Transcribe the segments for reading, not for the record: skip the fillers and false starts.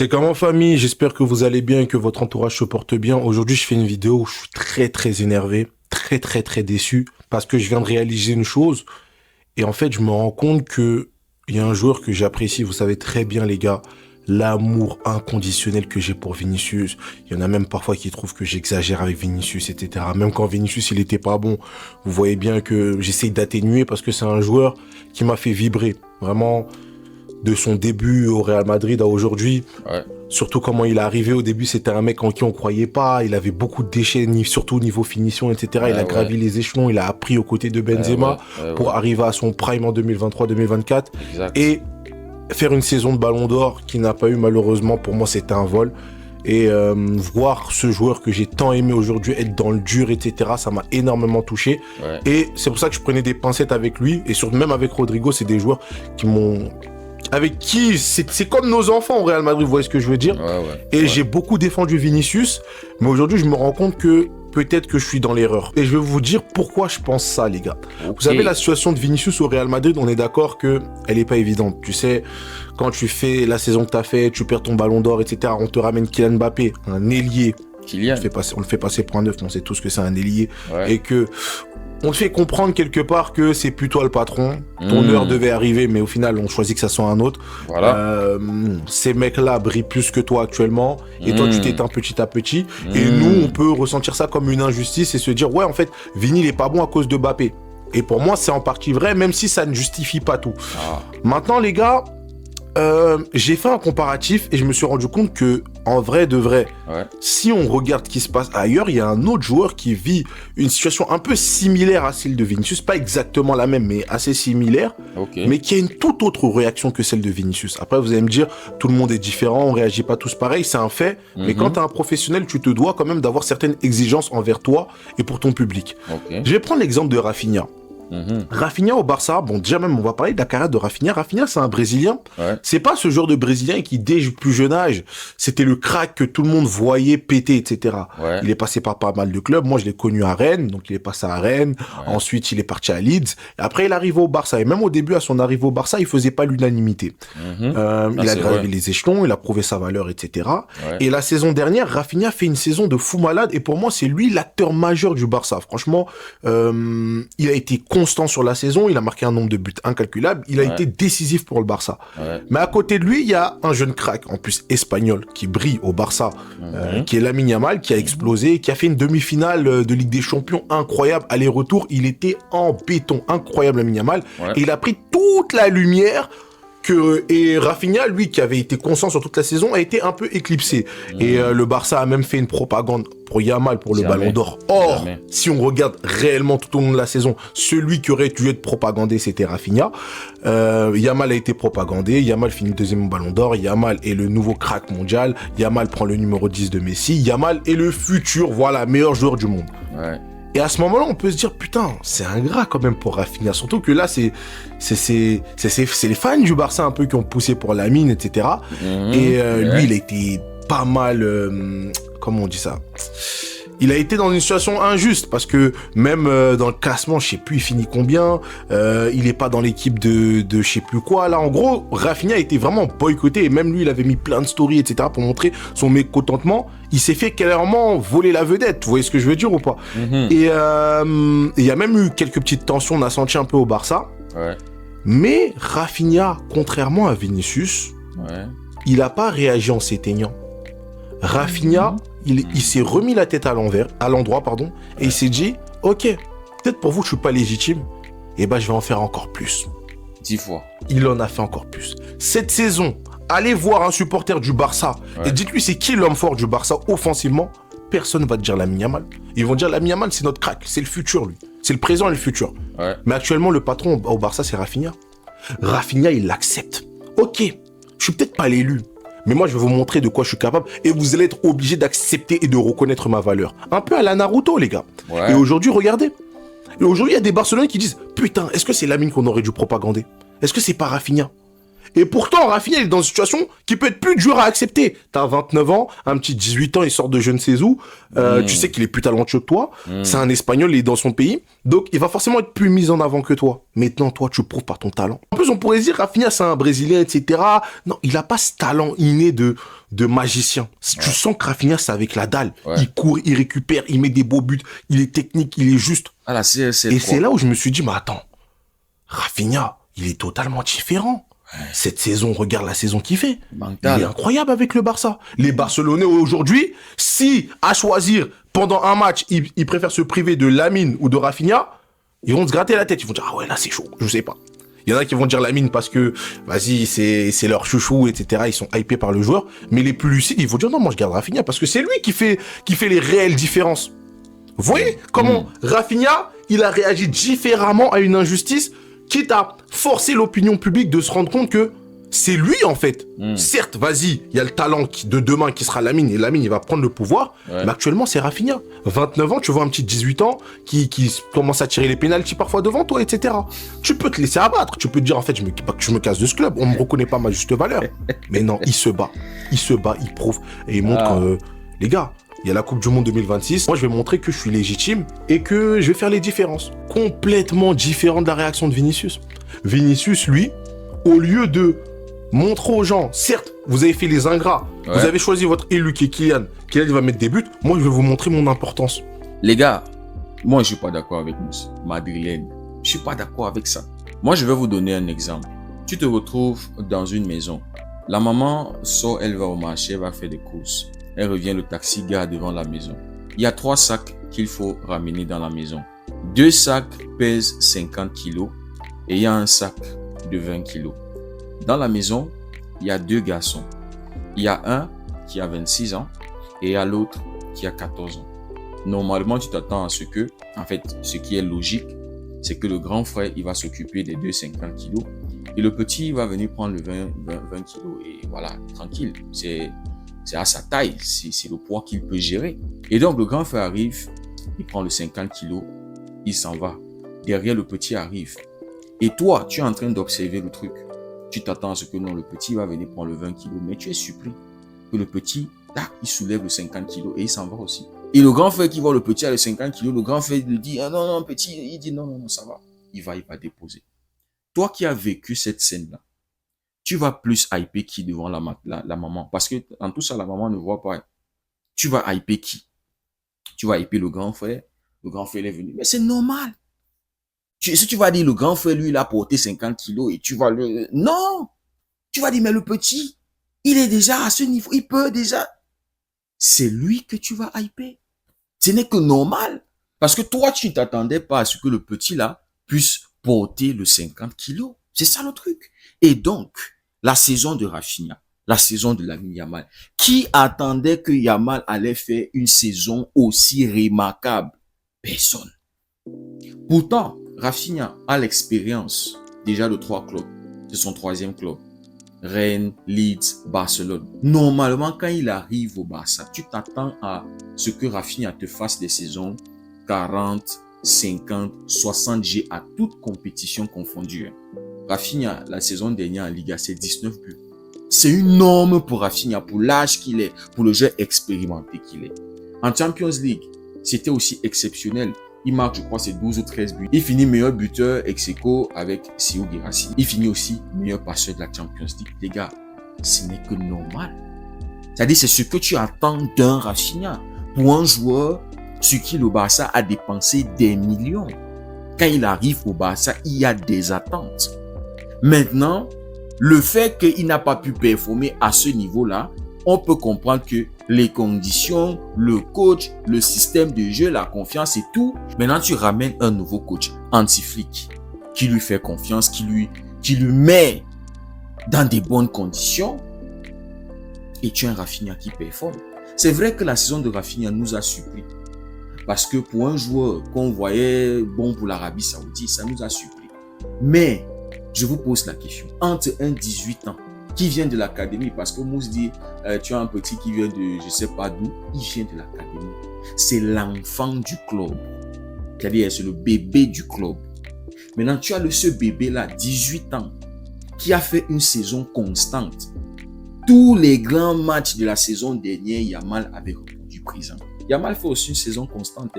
C'est comment famille, j'espère que vous allez bien et que votre entourage se porte bien. Aujourd'hui, je fais une vidéo où je suis très énervé, très déçu parce que je viens de réaliser une chose et en fait, je me rends compte que il y a un joueur que j'apprécie, vous savez très bien les gars, l'amour inconditionnel que j'ai pour Vinicius. Il y en a même parfois qui trouvent que j'exagère avec Vinicius, etc. Même quand Vinicius, il était pas bon, vous voyez bien que j'essaye d'atténuer parce que c'est un joueur qui m'a fait vibrer. Vraiment, de son début au Real Madrid à aujourd'hui. Ouais, Surtout comment il est arrivé au début, c'était un mec en qui on croyait pas. Il avait beaucoup de déchets, surtout au niveau finition, etc. Il a ouais, gravi les échelons, il a appris aux côtés de Benzema pour ouais, arriver à son prime en 2023-2024 exact. et faire une saison de Ballon d'Or qu'il n'a pas eu malheureusement. Pour moi, c'était un vol. Et voir ce joueur que j'ai tant aimé aujourd'hui être dans le dur, etc., ça m'a énormément touché. Ouais, Et c'est pour ça que je prenais des pincettes avec lui. Et surtout même avec Rodrigo, c'est des joueurs qui m'ont avec qui c'est comme nos enfants au Real Madrid, vous voyez ce que je veux dire. Et ouais. j'ai beaucoup défendu Vinicius, mais aujourd'hui je me rends compte que peut-être que je suis dans l'erreur. Et je vais vous dire pourquoi je pense ça, les gars. Vous Ok. savez, la situation de Vinicius au Real Madrid, on est d'accord que elle est pas évidente. Tu sais, quand tu fais la saison que t'as fait, tu perds ton ballon d'or, etc., on te ramène Kylian Mbappé, un ailier. Kylian. On le fait passer pour un neuf, mais on sait tous que c'est un ailier. Ouais. Et que on te fait comprendre quelque part que c'est plus toi le patron. Ton heure Hmm. devait arriver, mais au final, on choisit que ça soit un autre. Voilà. Ces mecs-là brillent plus que toi actuellement. Et toi, tu Hmm. t'éteins petit à petit. Et nous, on Hmm. peut ressentir ça comme une injustice et se dire, ouais, en fait, Vini, il est pas bon à cause de Mbappé. Et pour moi, c'est en partie vrai, même si ça ne justifie pas tout. Ah. Maintenant, les gars, j'ai fait un comparatif et je me suis rendu compte que, en vrai de vrai, Ouais. si on regarde ce qui se passe ailleurs, il y a un autre joueur qui vit une situation un peu similaire à celle de Vinicius, pas exactement la même, mais assez similaire, Ok. mais qui a une toute autre réaction que celle de Vinicius. Après, vous allez me dire, tout le monde est différent, on réagit pas tous pareil, c'est un fait, mais quand Mhm. t'es un professionnel, tu te dois quand même d'avoir certaines exigences envers toi et pour ton public. Ok. Je vais prendre l'exemple de Rafinha. Mhm. Rafinha au Barça, bon déjà même on va parler de la carrière de Rafinha. Rafinha c'est un Brésilien, Ouais. c'est pas ce genre de Brésilien qui dès le plus jeune âge, c'était le crack que tout le monde voyait péter, etc. Ouais. Il est passé par pas mal de clubs, moi je l'ai connu à Rennes, donc il est passé à Rennes, Ouais. ensuite il est parti à Leeds, et après il arrive au Barça, et même au début à son arrivée au Barça, il faisait pas l'unanimité. Mhm. Il a C'est gravé vrai. les échelons, il a prouvé sa valeur, etc. Ouais. Et la saison dernière, Rafinha fait une saison de fou malade, et pour moi c'est lui l'acteur majeur du Barça. Franchement, il a été constant sur la saison, il a marqué un nombre de buts incalculable, il a Ouais. été décisif pour le Barça. Ouais. Mais à côté de lui, il y a un jeune crack, en plus espagnol, qui brille au Barça, Mhm. qui est Lamine Yamal, qui a explosé, qui a fait une demi-finale de Ligue des Champions incroyable, aller-retour, il était en béton, incroyable Lamine Yamal, Ouais. et il a pris toute la lumière et Rafinha, lui, qui avait été constant sur toute la saison, a été un peu éclipsé. Et le Barça a même fait une propagande pour Yamal, pour le Jamais. Ballon d'Or. Or, Jamais. si on regarde réellement tout au long de la saison, celui qui aurait dû être propagandé, c'était Rafinha. Yamal a été propagandé, Yamal finit deuxième au Ballon d'Or, Yamal est le nouveau crack mondial, Yamal prend le numéro 10 de Messi, Yamal est le futur, voilà, meilleur joueur du monde. Ouais. Et à ce moment-là, on peut se dire, putain, c'est ingrat quand même pour Rafinha. Surtout que là, c'est les fans du Barça un peu qui ont poussé pour Lamine, etc. Mhm. Et Ouais. lui, il a été pas mal, comment on dit ça? Il a été dans une situation injuste parce que même dans le classement, je sais plus, il finit combien. Il est pas dans l'équipe de je sais plus quoi. Là, en gros, Rafinha a été vraiment boycotté et même lui, il avait mis plein de stories, etc. pour montrer son mécontentement. Il s'est fait clairement voler la vedette. Vous voyez ce que je veux dire ou pas? Mhm. Et il y a même eu quelques petites tensions, on a senti un peu au Barça. Ouais. Mais Rafinha, contrairement à Vinicius, Ouais. il a pas réagi en s'éteignant. Rafinha, il s'est remis la tête à l'endroit, pardon, et il s'est dit, ok, peut-être pour vous je suis pas légitime, et ben je vais en faire encore plus. 10 fois. Il en a fait encore plus. Cette saison, allez voir un supporter du Barça Ouais. et dites-lui c'est qui l'homme fort du Barça offensivement. Personne va te dire Lamine Yamal. Ils vont dire Lamine Yamal c'est notre crack, c'est le futur lui, c'est le présent et le futur. Ouais. Mais actuellement le patron au Barça c'est Rafinha. Rafinha il l'accepte. Ok, je suis peut-être pas l'élu, mais moi je vais vous montrer de quoi je suis capable et vous allez être obligé d'accepter et de reconnaître ma valeur. Un peu à la Naruto les gars. Ouais. Et aujourd'hui regardez. Et aujourd'hui il y a des Barcelonais qui disent putain est-ce que c'est Lamine qu'on aurait dû propagander? Est-ce que c'est pas Rafinha? Et pourtant, Rafinha, il est dans une situation qui peut être plus dure à accepter. T'as 29 ans, un petit 18 ans, il sort de je ne sais où. Tu sais qu'il est plus talentueux que toi. C'est un Espagnol, il est dans son pays. Donc, il va forcément être plus mis en avant que toi. Maintenant, toi, tu prouves par ton talent. En plus, on pourrait dire, Rafinha, c'est un Brésilien, etc. Non, il a pas ce talent inné de magicien. Tu sens que Rafinha, c'est avec la dalle. Il court, il récupère, il met des beaux buts. Il est technique, il est juste. Ah, là, Et c'est là où je me suis dit, mais attends, Rafinha, il est totalement différent. Cette saison, regarde la saison qu'il fait. Mental. Il est incroyable avec le Barça. Les Barcelonais aujourd'hui, si à choisir pendant un match, ils préfèrent se priver de Lamine ou de Rafinha, ils vont se gratter la tête. Ils vont dire, ah ouais, là c'est chaud, je sais pas. Il y en a qui vont dire Lamine parce que, vas-y, c'est leur chouchou, etc. Ils sont hypés par le joueur. Mais les plus lucides, ils vont dire, non, moi je garde Rafinha parce que c'est lui qui fait les réelles différences. Vous voyez comment Rafinha, il a réagi différemment à une injustice, quitte à forcer l'opinion publique de se rendre compte que c'est lui en fait. Certes, vas-y, il y a le talent de demain qui sera Lamine, et Lamine il va prendre le pouvoir, mais actuellement c'est Rafinha. 29 ans, tu vois un petit 18 ans qui commence à tirer les pénaltys parfois devant toi, etc. Tu peux te laisser abattre, tu peux te dire en fait je me casse de ce club, on me reconnaît pas ma juste valeur. Mais non, il se bat, il prouve, et il montre que, les gars, il y a la Coupe du Monde 2026. Moi, je vais montrer que je suis légitime et que je vais faire les différences. Complètement différent de la réaction de Vinicius. Vinicius, lui, au lieu de montrer aux gens, certes, vous avez fait les ingrats, vous avez choisi votre élu qui est Kylian. Kylian, il va mettre des buts. Moi, je vais vous montrer mon importance. Les gars, moi, je suis pas d'accord avec Madrilène. Je suis pas d'accord avec ça. Moi, je vais vous donner un exemple. Tu te retrouves dans une maison. La maman sort, elle va au marché, elle va faire des courses. Elle revient, le taxi gare devant la maison. Il y a 3 sacs qu'il faut ramener dans la maison. 2 sacs pèsent 50 kilos et il y a un sac de 20 kilos. Dans la maison, il y a 2 garçons. Il y a un qui a 26 ans et il y a l'autre qui a 14 ans. Normalement, tu t'attends à ce que, en fait, ce qui est logique, c'est que le grand frère, il va s'occuper des 2 50 kilos et le petit, il va venir prendre le 20 kilos et voilà, tranquille. C'est à sa taille, c'est le poids qu'il peut gérer. Et donc, le grand frère arrive, il prend le 50 kilos, il s'en va. Derrière, le petit arrive. Et toi, tu es en train d'observer le truc. Tu t'attends à ce que non, le petit va venir prendre le 20 kilos, mais tu es surpris que le petit, tac, il soulève le 50 kilos et il s'en va aussi. Et le grand frère qui voit le petit à le 50 kilos, le grand frère lui dit, ah non, non, petit, il dit non, ça va. Il va déposer. Toi qui as vécu cette scène-là, tu vas plus hyper qui devant la maman? Parce que dans tout ça, la maman ne voit pas. Tu vas hyper qui? Tu vas hyper le grand frère. Le grand frère est venu. Mais c'est normal. Si tu vas dire le grand frère, lui, il a porté 50 kilos et tu vas le... Non! Tu vas dire, mais le petit, il est déjà à ce niveau. Il peut déjà... C'est lui que tu vas hyper. Ce n'est que normal. Parce que toi, tu ne t'attendais pas à ce que le petit, là, puisse porter le 50 kilos. C'est ça le truc. Et donc, la saison de Rafinha, la saison de Lamine Yamal, qui attendait que Yamal allait faire une saison aussi remarquable? Personne. Pourtant, Rafinha a l'expérience déjà de 3 clubs. C'est son 3e club. Rennes, Leeds, Barcelone. Normalement, quand il arrive au Barça, tu t'attends à ce que Rafinha te fasse des saisons 40, 50, 60 G à toute compétition confondue. Rafinha, la saison dernière en Liga, c'est 19 buts. C'est une norme pour Rafinha, pour l'âge qu'il est, pour le jeu expérimenté qu'il est. En Champions League, c'était aussi exceptionnel. Il marque, je crois, c'est 12 ou 13 buts. Il finit meilleur buteur ex-aequo avec Serhou Guirassy. Il finit aussi meilleur passeur de la Champions League. Les gars, ce n'est que normal. C'est-à-dire, c'est ce que tu attends d'un Rafinha. Pour un joueur sur qui le Barça a dépensé des millions. Quand il arrive au Barça, il y a des attentes. Maintenant, le fait qu'il n'a pas pu performer à ce niveau-là, on peut comprendre que les conditions, le coach, le système de jeu, la confiance et tout. Maintenant, tu ramènes un nouveau coach, anti-flic, qui lui fait confiance, qui lui met dans des bonnes conditions. Et tu as un Rafinha qui performe. C'est vrai que la saison de Rafinha nous a surpris. Parce que pour un joueur qu'on voyait bon pour l'Arabie Saoudite, ça nous a surpris. Mais, je vous pose la question. Entre un 18 ans qui vient de l'académie, parce que Mousse dit, tu as un petit qui vient de je sais pas d'où, il vient de l'académie. C'est l'enfant du club. C'est-à-dire, c'est le bébé du club. Maintenant, tu as ce bébé-là, 18 ans, qui a fait une saison constante. Tous les grands matchs de la saison dernière, Yamal avait répondu présent. Yamal fait aussi une saison constante.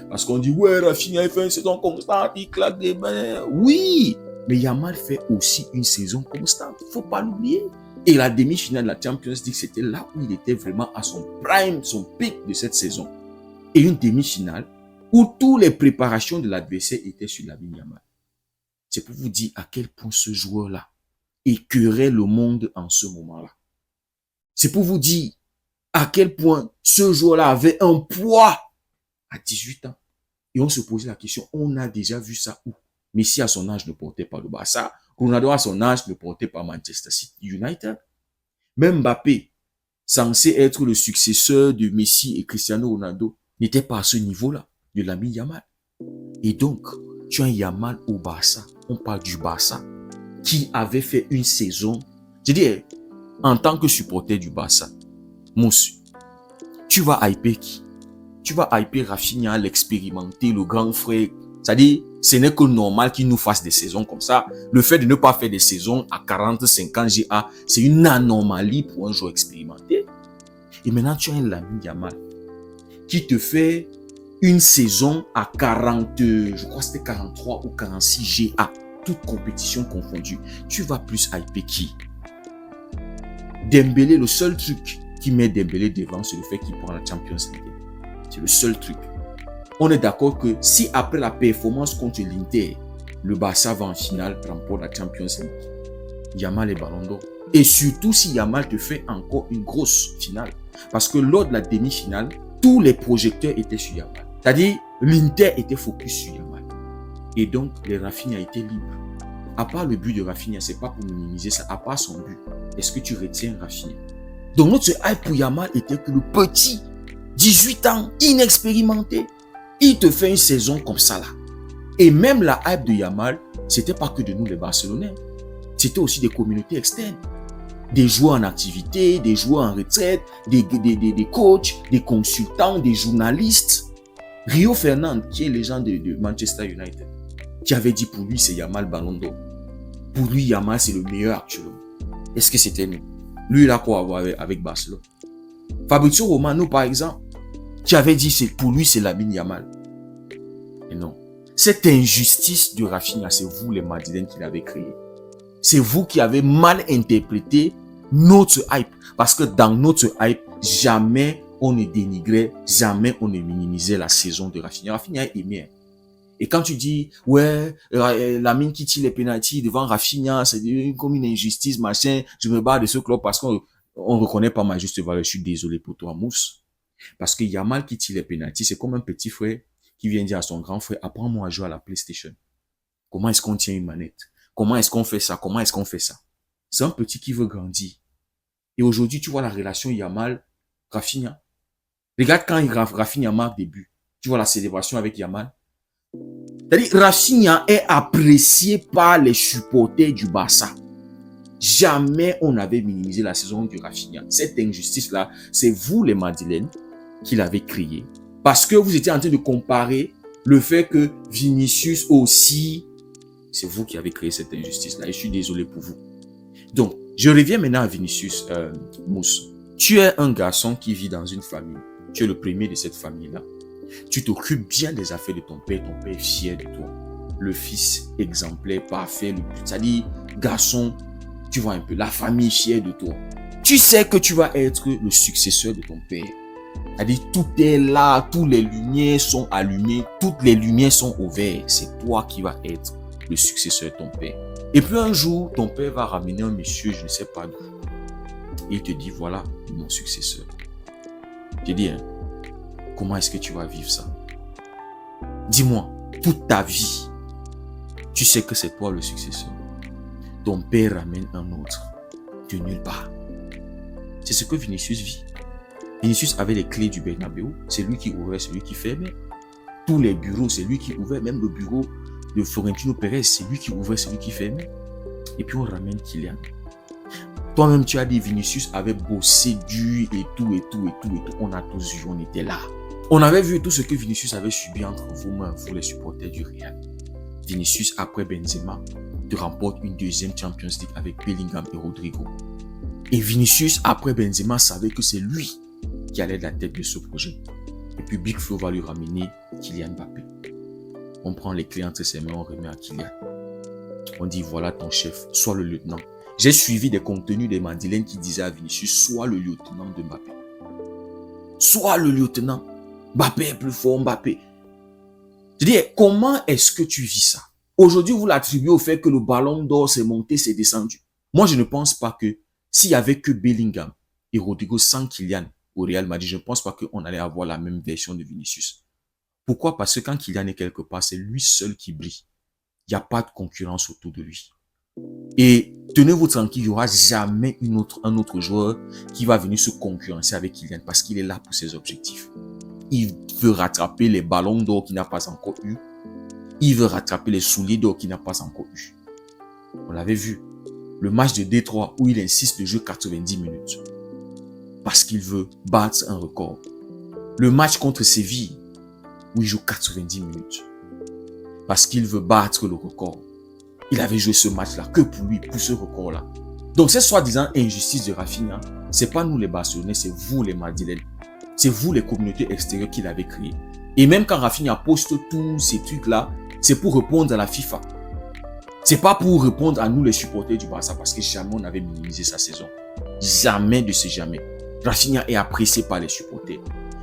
Parce qu'on dit, ouais, Rafinha il fait une saison constante, il claque des mains. Oui, mais Yamal fait aussi une saison constante. Il ne faut pas l'oublier. Et la demi-finale de la Champions League, c'était là où il était vraiment à son prime, son pic de cette saison. Et une demi-finale où toutes les préparations de l'adversaire étaient sur Lamine Yamal. C'est pour vous dire à quel point ce joueur-là écœurait le monde en ce moment-là. C'est pour vous dire à quel point ce joueur-là avait un poids à 18 ans. Et on se posait la question, on a déjà vu ça où? Messi à son âge ne portait pas le Barça. Ronaldo à son âge ne portait pas Manchester United. Même Mbappé, censé être le successeur de Messi et Cristiano Ronaldo, n'était pas à ce niveau-là de Lamine Yamal. Et donc, tu as un Yamal au Barça. On parle du Barça qui avait fait une saison. Je dis, en tant que supporter du Barça, Mousse, tu vas hyper qui? Tu vas hyper Rafinha, l'expérimenter, le grand frère. C'est-à-dire, ce n'est que normal qu'il nous fasse des saisons comme ça. Le fait de ne pas faire des saisons à 40, 50 GA, c'est une anomalie pour un joueur expérimenté. Et maintenant, tu as un Lamine Yamal qui te fait une saison à 40, je crois que c'était 43 ou 46 GA, toute compétition confondue. Tu vas plus hyper qui? Dembélé, le seul truc qui met Dembélé devant, c'est le fait qu'il prend la Champions League. C'est le seul truc. On est d'accord que si après la performance contre l'Inter, le Barça va en finale, remporte la Champions League, Yamal est Ballon d'Or. Et surtout si Yamal te fait encore une grosse finale. Parce que lors de la demi-finale, tous les projecteurs étaient sur Yamal. C'est-à-dire, l'Inter était focus sur Yamal. Et donc, les Rafinha étaient libres. À part le but de Rafinha, c'est pas pour minimiser ça, à part son but, est-ce que tu retiens Rafinha? Donc notre hype pour Yamal était que le petit, 18 ans, inexpérimenté, il te fait une saison comme ça là. Et même la hype de Yamal, c'était pas que de nous les Barcelonais. C'était aussi des communautés externes. Des joueurs en activité, des joueurs en retraite, des coachs, des consultants, des journalistes. Rio Ferdinand, qui est légende de Manchester United, qui avait dit pour lui c'est Yamal Ballon d'Or. Pour lui, Yamal c'est le meilleur actuellement. Est-ce que c'était nous? Lui, il a quoi à voir avec Barcelone? Fabrizio Romano, par exemple, qui avait dit pour lui c'est Lamine Yamal. Et non. Cette injustice de Rafinha, c'est vous les Madrilènes qui l'avez créée. C'est vous qui avez mal interprété notre hype. Parce que dans notre hype, jamais on ne dénigrait, jamais on ne minimisait la saison de Rafinha. Rafinha est aimé. Et quand tu dis, ouais, Lamine qui tire les pénaltys devant Rafinha, c'est comme une injustice, machin, je me barre de ce club parce qu'on ne reconnaît pas ma juste valeur. Je suis désolé pour toi, Mousse. Parce que Yamal qui tire les pénaltys, c'est comme un petit frère qui vient dire à son grand frère, apprends-moi à jouer à la PlayStation. Comment est-ce qu'on tient une manette? Comment est-ce qu'on fait ça? Comment est-ce qu'on fait ça? C'est un petit qui veut grandir. Et aujourd'hui, tu vois la relation Yamal-Rafinha. Regarde quand Rafinha marque des buts. Tu vois la célébration avec Yamal. C'est-à-dire, Rafinha est apprécié par les supporters du Barça. Jamais on n'avait minimisé la saison de Rafinha. Cette injustice-là, c'est vous les Madrilènes qui l'avez créée. Parce que vous étiez en train de comparer le fait que Vinicius aussi, c'est vous qui avez créé cette injustice-là. Et je suis désolé pour vous. Donc, je reviens maintenant à Vinicius, Mousse. Tu es un garçon qui vit dans une famille. Tu es le premier de cette famille-là. Tu t'occupes bien des affaires de ton père est fier de toi. Le fils exemplaire, parfait, c'est-à-dire garçon, tu vois un peu, la famille fière de toi. Tu sais que tu vas être le successeur de ton père. C'est-à-dire tout est là, toutes les lumières sont allumées, toutes les lumières sont au vert. C'est toi qui vas être le successeur de ton père. Et puis un jour, ton père va ramener un monsieur, je ne sais pas d'où. Et il te dit, voilà mon successeur. Je dis, hein, comment est-ce que tu vas vivre ça? Dis-moi, toute ta vie, tu sais que c'est toi le successeur. Ton père ramène un autre de nulle part. C'est ce que Vinicius vit. Vinicius avait les clés du Bernabéu. C'est lui qui ouvrait, c'est lui qui fermait. Tous les bureaux, c'est lui qui ouvrait. Même le bureau de Florentino Pérez, c'est lui qui ouvrait, c'est lui qui fermait. Et puis on ramène Kylian. Toi-même, tu as dit Vinicius avait bossé dur et tout. On a tous vu, on était là. On avait vu tout ce que Vinicius avait subi entre vous-mêmes, vous les supporters du Real. Vinicius, après Benzema, te remporte une deuxième Champions League avec Bellingham et Rodrigo. Et Vinicius, après Benzema, savait que c'est lui qui allait être la tête de ce projet. Et puis Big Flo va lui ramener Kylian Mbappé. On prend les clés entre ses mains, on remet à Kylian. On dit, voilà ton chef, sois le lieutenant. J'ai suivi des contenus des Madeleines qui disaient à Vinicius, sois le lieutenant de Mbappé. Sois le lieutenant. Mbappé est plus fort, Mbappé. Je dis, comment est-ce que tu vis ça? Aujourd'hui, vous l'attribuez au fait que le ballon d'or s'est monté, s'est descendu. Moi, je ne pense pas que s'il y avait que Bellingham et Rodrigo sans Kylian au Real Madrid, je ne pense pas qu'on allait avoir la même version de Vinicius. Pourquoi? Parce que quand Kylian est quelque part, c'est lui seul qui brille. Il n'y a pas de concurrence autour de lui. Et tenez-vous tranquille, il n'y aura jamais un autre joueur qui va venir se concurrencer avec Kylian parce qu'il est là pour ses objectifs. Il veut rattraper les ballons d'or qu'il n'a pas encore eu. Il veut rattraper les souliers d'or qu'il n'a pas encore eu. On l'avait vu. Le match de Détroit où il insiste de jouer 90 minutes. Parce qu'il veut battre un record. Le match contre Séville où il joue 90 minutes. Parce qu'il veut battre le record. Il avait joué ce match-là que pour lui, pour ce record-là. Donc, cette soi-disant injustice de Rafinha, c'est pas nous les Barcelonais, c'est vous les Madeleines. C'est vous les communautés extérieures qui l'avez créé. Et même quand Rafinha poste tous ces trucs-là, c'est pour répondre à la FIFA. C'est pas pour répondre à nous les supporters du Barça parce que jamais on avait minimisé sa saison. Jamais de ce jamais. Rafinha est apprécié par les supporters.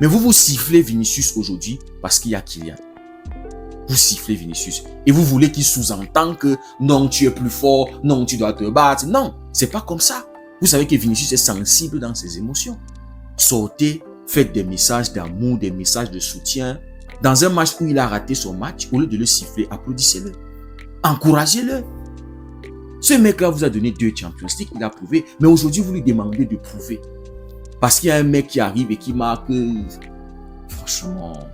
Mais vous sifflez Vinicius aujourd'hui parce qu'il y a Kylian. Vous sifflez Vinicius et vous voulez qu'il sous-entende que non, tu es plus fort, non, tu dois te battre. Non, c'est pas comme ça. Vous savez que Vinicius est sensible dans ses émotions. Sortez, faites des messages d'amour, des messages de soutien. Dans un match où il a raté son match, au lieu de le siffler, applaudissez-le. Encouragez-le. Ce mec-là vous a donné 2 Champions League, il a prouvé. Mais aujourd'hui, vous lui demandez de prouver. Parce qu'il y a un mec qui arrive et qui marque. Franchement.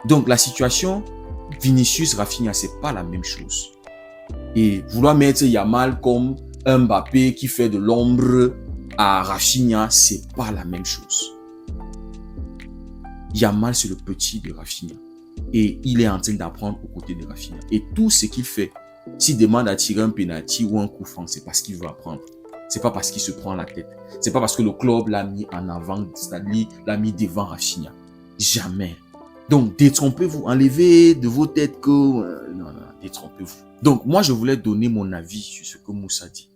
Donc la situation, Vinicius, Rafinha, c'est pas la même chose. Et vouloir mettre Yamal comme un Mbappé qui fait de l'ombre à Rafinha, c'est pas la même chose. Yamal, c'est le petit de Rafinha. Et il est en train d'apprendre aux côtés de Rafinha. Et tout ce qu'il fait, s'il demande à tirer un penalty ou un coup franc, c'est parce qu'il veut apprendre. C'est pas parce qu'il se prend la tête. C'est pas parce que le club l'a mis en avant, c'est-à-dire l'a mis devant Rafinha. Jamais. Donc, détrompez-vous. Enlevez de vos têtes que... non, détrompez-vous. Donc, moi, je voulais donner mon avis sur ce que Moussa dit.